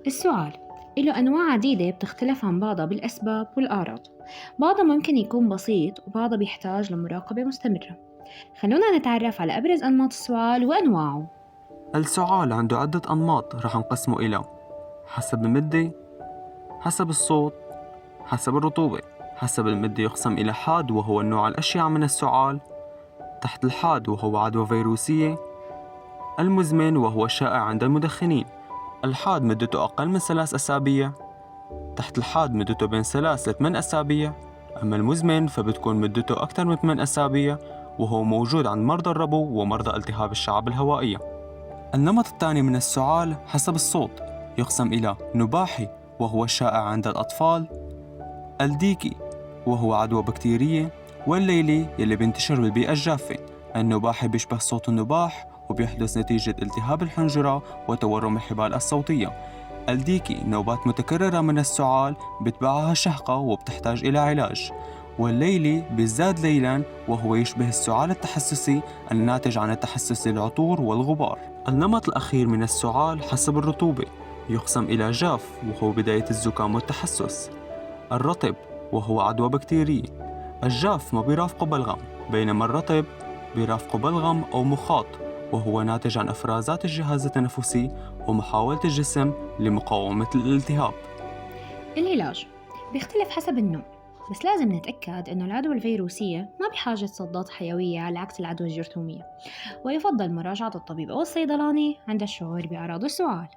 السعال له أنواع عديدة بتختلف عن بعضها بالأسباب والأعراض. بعضها ممكن يكون بسيط وبعضها بيحتاج لمراقبة مستمرة. خلونا نتعرف على أبرز أنماط السعال وأنواعه. السعال عنده عدة أنماط رح نقسمه إلى حسب المدة، حسب الصوت، حسب الرطوبة. حسب المدة يقسم إلى حاد وهو النوع الأشيع من السعال، تحت الحاد وهو عدوى فيروسية، المزمن وهو الشائع عند المدخنين. الحاد مدته أقل من 3 أسابيع، تحت الحاد مدته بين 3 ل 8 أسابيع. أما المزمن فبتكون مدته أكثر من 8 أسابيع، وهو موجود عند مرضى الربو ومرضى التهاب الشعب الهوائية. النمط الثاني من السعال حسب الصوت يقسم إلى نباحي وهو الشائع عند الأطفال، الديكي وهو عدوى بكتيرية، والليلي يلي بينتشر بالبيئة الجافة. النباحي بيشبه صوت النباح وبيحدث نتيجة التهاب الحنجرة وتورم الحبال الصوتية. الديكي نوبات متكررة من السعال بتبعها شهقة وبتحتاج إلى علاج. والليلي بيزداد ليلاً وهو يشبه السعال التحسسي الناتج عن التحسس العطور والغبار. النمط الأخير من السعال حسب الرطوبة يقسم إلى جاف وهو بداية الزكام والتحسس، الرطب وهو عدوى بكتيرية. الجاف ما بيرافقه بلغم، بينما الرطب بيرافقه بلغم أو مخاط، وهو ناتج عن إفرازات الجهاز التنفسي ومحاولة الجسم لمقاومة الالتهاب. العلاج بيختلف حسب النوع، بس لازم نتأكد إنه العدوى الفيروسية ما بحاجة صدات حيوية على عكس العدوى الجرثومية، ويفضل مراجعة الطبيب أو الصيدلاني عند الشعور بأعراض السعال.